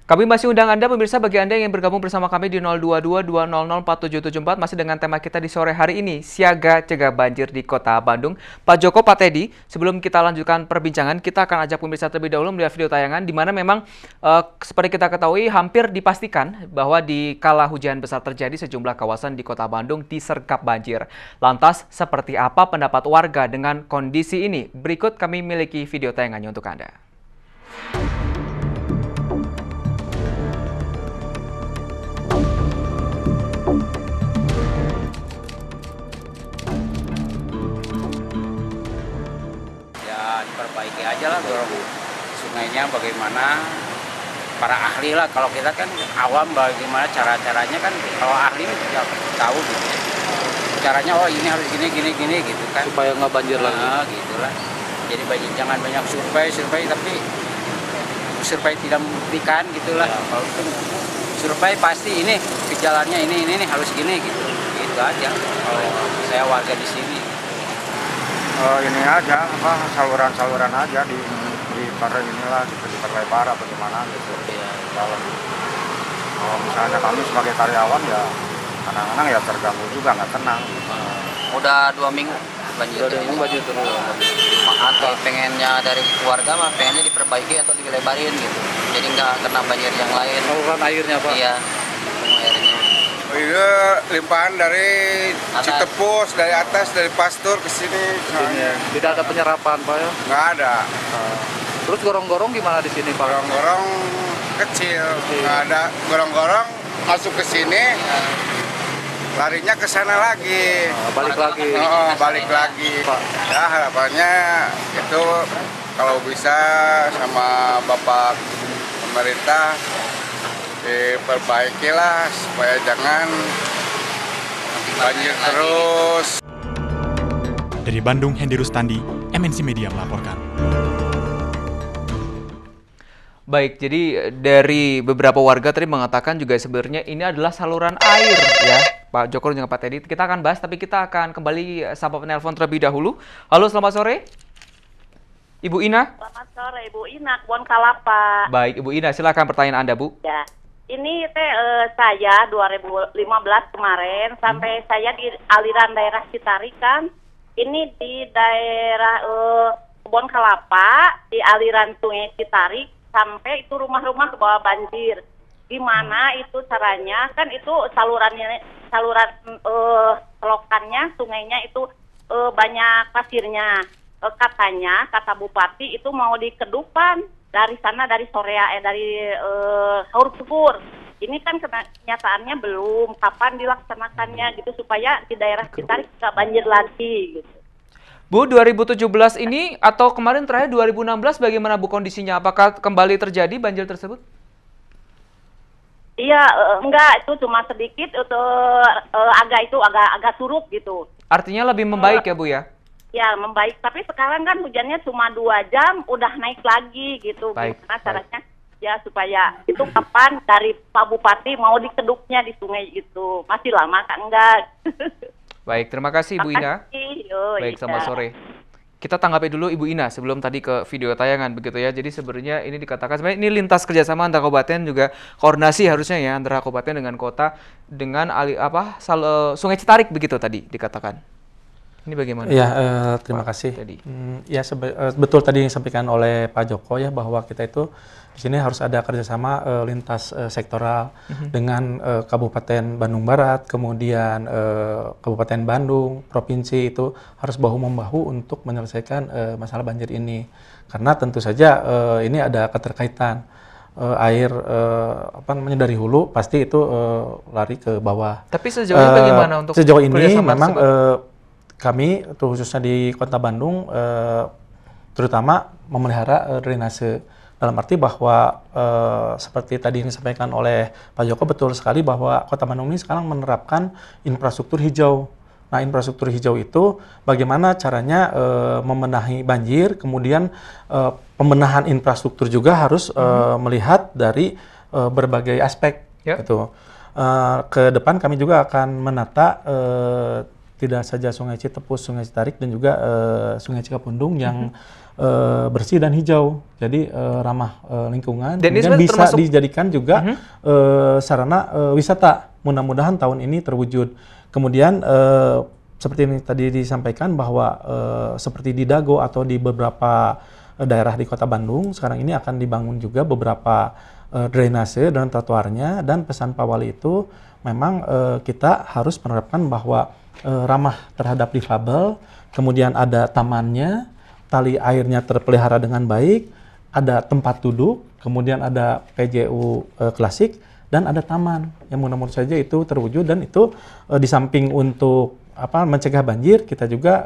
Kami masih undang Anda, pemirsa, bagi Anda yang bergabung bersama kami di 02220047774 masih dengan tema kita di sore hari ini, Siaga Cegah Banjir di Kota Bandung. Pak Joko, Pak Teddy, sebelum kita lanjutkan perbincangan, kita akan ajak pemirsa terlebih dahulu melihat video tayangan di mana memang seperti kita ketahui hampir dipastikan bahwa di kala hujan besar terjadi sejumlah kawasan di Kota Bandung disergap banjir. Lantas, seperti apa pendapat warga dengan kondisi ini? Berikut kami miliki video tayangannya untuk Anda. Diperbaiki aja lah dorong sungainya, bagaimana para ahli lah. Kalau kita kan awam, bagaimana cara-caranya kan kalau ahli tidak tahu gitu ya. Caranya ini harus gini gitu kan supaya nggak banjir lagi. Gitulah. Jadi jangan banyak survei tapi survei tidak membuktikan gitulah. Ya. Kalau itu survei pasti ini gejalanya ini harus gini gitu aja. Kalau saya warga di sini. Ini aja saluran-saluran aja di inilah gitu, diperlebar atau gimana gitu. Ya. Kalau misalnya kami sebagai karyawan ya kadang-kadang ya terganggu juga, nggak tenang. Udah 2 minggu banjir. Udah 2 minggu banjir terus. Atau pengennya dari keluarga mah pengennya diperbaiki atau dilebarin gitu. Jadi nggak kena banjir yang lain. Saluran airnya, Pak? Iya, airnya. Iya, limpahan dari Citepus, dari atas, dari Pastur ke sini. Tidak ada penyerapan, Pak, ya? Nggak ada. Terus gorong-gorong gimana di sini, Pak? Gorong-gorong kecil, nggak ada. Gorong-gorong masuk ke sini, larinya ke sana lagi. Balik lagi. Balik lagi. Pak. Ya harapannya itu kalau bisa sama Bapak pemerintah diperbaikilah supaya jangan banjir terus. Dari Bandung, Hendy Rustandi, MNC Media melaporkan. Baik, jadi dari beberapa warga tadi mengatakan juga sebenarnya ini adalah saluran air ya, Pak Joko dan Pak Teddy. Kita akan bahas, tapi kita akan kembali sapa penelpon terlebih dahulu. Halo, selamat sore. Ibu Ina. Selamat sore, Ibu Ina, Kebon Kalapa. Baik, Ibu Ina, silakan pertanyaan Anda, Bu. Ya, ini saya 2015 kemarin sampai saya di aliran daerah Citarik kan. Ini di daerah Kebon Kalapa, di aliran Sungai Citarik, sampai itu rumah-rumah ke bawah banjir. Gimana itu caranya? Kan itu saluran selokannya, sungainya itu banyak pasirnya. Katanya, kata Bupati itu mau dikedupan dari sana, dari Sorea, dari Haur Syukur. Ini kan kenyataannya belum. Kapan dilaksanakannya gitu supaya di daerah Citarik nggak banjir lagi gitu. Bu, 2017 ini atau kemarin terakhir 2016 bagaimana Bu kondisinya? Apakah kembali terjadi banjir tersebut? Iya, enggak, itu cuma sedikit, itu agak surut gitu. Artinya lebih membaik ya, Bu ya? Ya, membaik. Tapi sekarang kan hujannya cuma 2 jam, udah naik lagi gitu. Baik. Gimana caranya? Ya, supaya itu kapan dari Pak Bupati mau dikeduknya di sungai itu. Masih lama kan enggak? Baik, terima kasih Ibu Ina. Baik, selamat sore. Kita tanggapi dulu Ibu Ina sebelum tadi ke video tayangan begitu ya. Jadi sebenarnya ini dikatakan sebenarnya ini lintas kerjasama antara kabupaten, juga koordinasi harusnya ya antara kabupaten dengan kota dengan Sungai Citarik begitu tadi dikatakan. Ini bagaimana? Ya, terima kasih. Ya, betul tadi yang disampaikan oleh Pak Joko ya, bahwa kita itu di sini harus ada kerjasama lintas sektoral dengan Kabupaten Bandung Barat, kemudian Kabupaten Bandung, provinsi itu harus bahu-membahu untuk menyelesaikan masalah banjir ini. Karena tentu saja ini ada keterkaitan air dari hulu pasti itu lari ke bawah. Tapi sejauh ini bagaimana untuk sejauh ini memang kami khususnya di Kota Bandung terutama memelihara drainase, dalam arti bahwa seperti tadi yang disampaikan oleh Pak Joko, betul sekali bahwa Kota Bandung ini sekarang menerapkan infrastruktur hijau. Nah, infrastruktur hijau itu bagaimana caranya membenahi banjir, kemudian pembenahan infrastruktur juga harus melihat dari berbagai aspek. Gitu. Ke depan kami juga akan menata tidak saja Sungai Citepus, Sungai Citarik dan juga Sungai Cikapundung yang bersih dan hijau, jadi ramah lingkungan. Dan ini kemudian bisa termasuk dijadikan juga sarana wisata. Mudah-mudahan tahun ini terwujud. Kemudian seperti yang tadi disampaikan bahwa seperti di Dago atau di beberapa daerah di Kota Bandung sekarang ini akan dibangun juga beberapa drainase dan trotoarnya, dan pesan Pak Wali itu memang kita harus menerapkan bahwa ramah terhadap difabel, kemudian ada tamannya, tali airnya terpelihara dengan baik, ada tempat duduk, kemudian ada PJU klasik, dan ada taman yang mudah-mudahan saja itu terwujud. Dan itu di samping untuk mencegah banjir, kita juga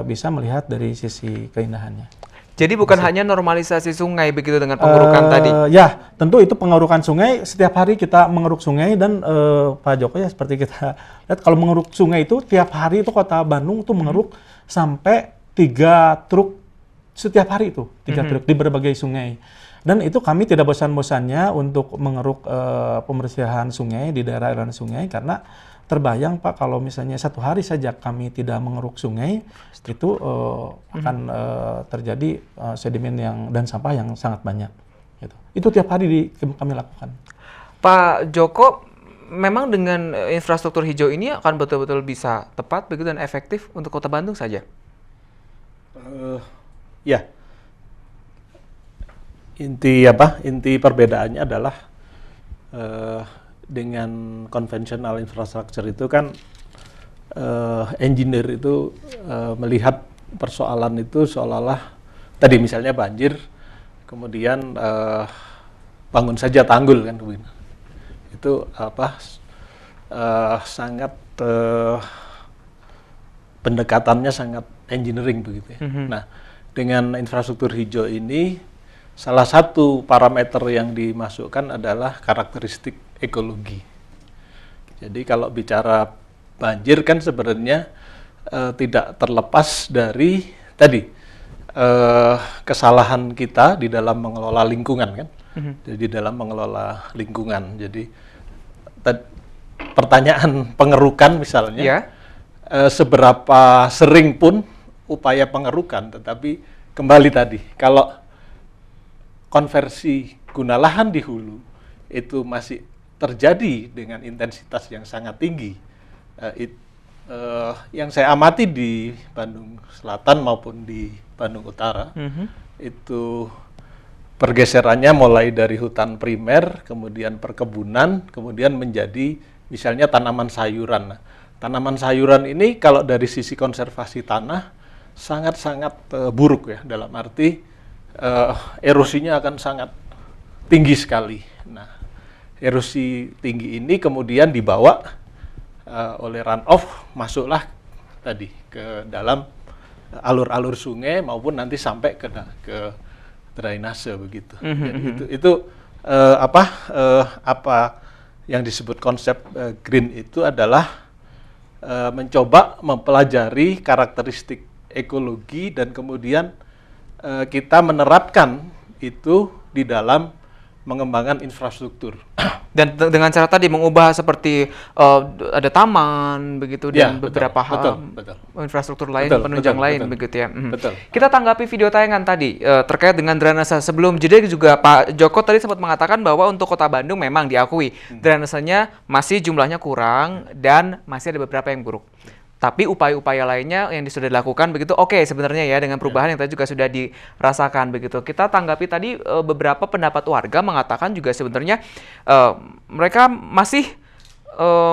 bisa melihat dari sisi keindahannya. Jadi bukan hanya normalisasi sungai begitu dengan pengerukan tadi? Ya, tentu itu pengerukan sungai. Setiap hari kita mengeruk sungai, dan Pak Joko ya seperti kita lihat kalau mengeruk sungai itu tiap hari itu Kota Bandung tuh mengeruk sampai 3 truk setiap hari itu, 3 truk di berbagai sungai. Dan itu kami tidak bosan-bosannya untuk mengeruk pembersihan sungai di daerah aliran sungai, karena terbayang Pak kalau misalnya 1 hari saja kami tidak mengeruk sungai, itu akan terjadi sedimen dan sampah yang sangat banyak. Gitu. Itu tiap hari kami lakukan. Pak Joko, memang dengan infrastruktur hijau ini akan betul-betul bisa tepat begitu dan efektif untuk Kota Bandung saja? Ya. Inti perbedaannya adalah dengan konvensional infrastruktur itu kan engineer itu melihat persoalan itu seolah-olah tadi misalnya banjir, kemudian bangun saja tanggul kan, itu sangat pendekatannya sangat engineering begitu ya. Nah, dengan infrastruktur hijau ini salah satu parameter yang dimasukkan adalah karakteristik ekologi. Jadi kalau bicara banjir kan sebenarnya tidak terlepas dari tadi kesalahan kita di dalam mengelola lingkungan kan. Jadi dalam mengelola lingkungan. Jadi pertanyaan pengerukan misalnya, seberapa sering pun upaya pengerukan, tetapi kembali tadi kalau konversi guna lahan di hulu itu masih terjadi dengan intensitas yang sangat tinggi. Yang saya amati di Bandung Selatan maupun di Bandung Utara, itu pergeserannya mulai dari hutan primer, kemudian perkebunan, kemudian menjadi misalnya tanaman sayuran. Nah, tanaman sayuran ini kalau dari sisi konservasi tanah sangat-sangat buruk ya, dalam arti erosinya akan sangat tinggi sekali. Nah, erosi tinggi ini kemudian dibawa oleh runoff, masuklah tadi ke dalam alur-alur sungai maupun nanti sampai ke drainase begitu. Jadi itu apa yang disebut konsep green itu adalah mencoba mempelajari karakteristik ekologi dan kemudian kita menerapkan itu di dalam mengembangkan infrastruktur. Dan dengan cara tadi mengubah seperti ada taman begitu dan beberapa hal infrastruktur lain, penunjang lain begitu ya. Betul. Kita tanggapi video tayangan tadi terkait dengan drainase. Sebelum jeda juga Pak Joko tadi sempat mengatakan bahwa untuk Kota Bandung memang diakui drainasenya masih jumlahnya kurang dan masih ada beberapa yang buruk. Tapi upaya-upaya lainnya yang sudah dilakukan begitu oke sebenarnya ya, dengan perubahan yang tadi juga sudah dirasakan begitu. Kita tanggapi tadi beberapa pendapat warga mengatakan juga sebenarnya mereka masih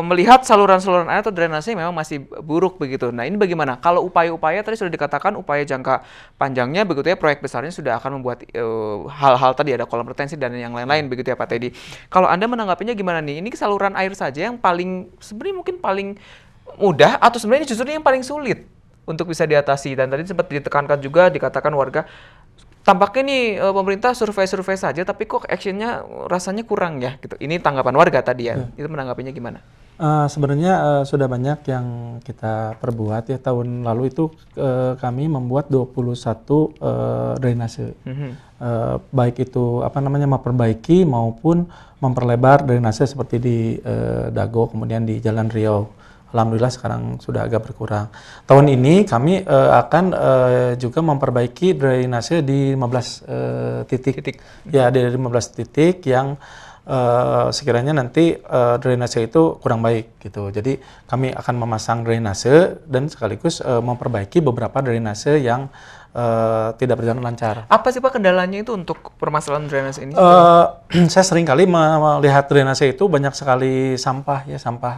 melihat saluran-saluran air atau drainase memang masih buruk begitu. Nah, ini bagaimana? Kalau upaya-upaya tadi sudah dikatakan upaya jangka panjangnya begitu ya, proyek besarnya sudah akan membuat hal-hal tadi ada kolam retensi dan yang lain-lain begitu ya Pak Teddy. Kalau Anda menanggapinya gimana nih? Ini saluran air saja yang paling sebenarnya mungkin paling mudah atau sebenarnya justru yang paling sulit untuk bisa diatasi. Dan tadi sempat ditekankan juga, dikatakan warga tampaknya nih pemerintah survei-survei saja tapi kok actionnya rasanya kurang ya gitu. Ini tanggapan warga tadi ya. Itu menanggapinya gimana? Sebenarnya sudah banyak yang kita perbuat ya. Tahun lalu itu kami membuat 21 drainase. Baik itu memperbaiki maupun memperlebar drainase seperti di Dago, kemudian di Jalan Riau alhamdulillah sekarang sudah agak berkurang. Tahun ini kami akan juga memperbaiki drainase di 15 titik. Ya, dari 15 titik yang sekiranya nanti drainase itu kurang baik gitu. Jadi kami akan memasang drainase dan sekaligus memperbaiki beberapa drainase yang tidak berjalan lancar. Apa sih Pak kendalanya itu untuk permasalahan drainase ini? Saya sering kali melihat drainase itu banyak sekali sampah ya, sampah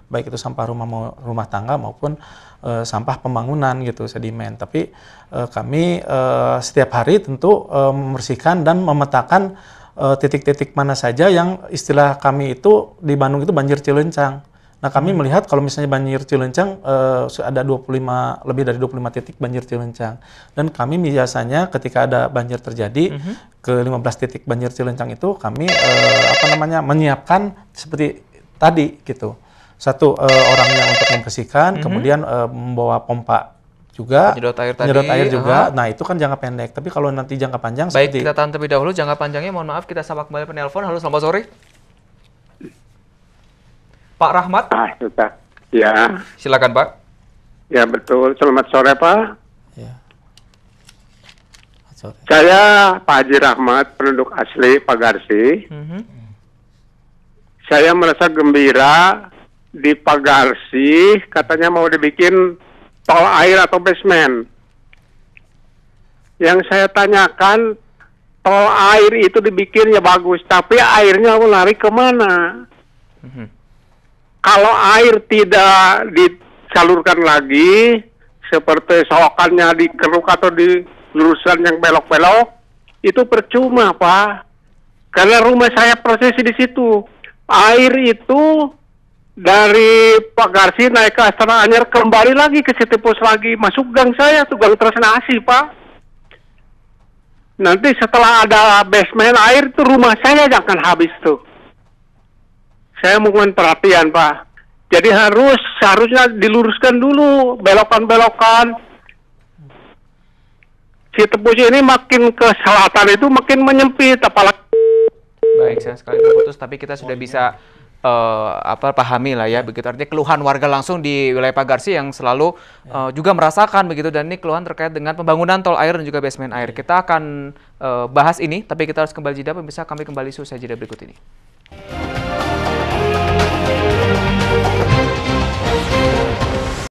baik itu sampah rumah tangga maupun sampah pembangunan gitu, sedimen. Tapi kami setiap hari tentu membersihkan dan memetakan titik-titik mana saja yang istilah kami itu di Bandung itu banjir cilencang. Nah, kami melihat kalau misalnya banjir cilencang ada lebih dari 25 titik banjir cilencang. Dan kami biasanya ketika ada banjir terjadi ke 15 titik banjir cilencang itu kami menyiapkan seperti tadi gitu. Satu orangnya untuk membersihkan, kemudian membawa pompa juga, menyedot air juga. Nah, itu kan jangka pendek. Tapi kalau nanti jangka panjang baik, kita tahan terlebih dahulu jangka panjangnya. Mohon maaf, kita sapa kembali penelpon. Halo, selamat sore. Pak Rahmat? Sudah. Ya. Silakan Pak. Ya betul. Selamat sore Pak. Ya. Sore. Saya Pak Haji Rahmat, penduduk asli Pagarsi. Saya merasa gembira di Pagarsi, katanya mau dibikin tol air atau basement. Yang saya tanyakan, tol air itu dibikin ya bagus, tapi airnya lari kemana? Kalau air tidak disalurkan lagi, seperti selokannya dikeruk atau di lurusan yang belok-belok, itu percuma, Pak. Karena rumah saya prosesi di situ. Air itu dari Pagarsi naik ke Astana Anyar, kembali lagi ke Citepus lagi, masuk gang saya, tuh gang Tresnasi, Pak. Nanti setelah ada basement air, tuh rumah saya akan habis tuh. Saya mohon perhatian, Pak. Jadi seharusnya diluruskan dulu belokan-belokan. Citepus ini makin ke selatan itu makin menyempit, apalagi. Baik, saya sekali terputus, tapi kita sudah bisa pahami lah ya, begitu artinya keluhan warga langsung di wilayah Pagarsi yang selalu juga merasakan begitu, dan ini keluhan terkait dengan pembangunan tol air dan juga basement air. Kita akan bahas ini, tapi kita harus kembali jeda, pemirsa. Kami kembali usai jeda berikut ini.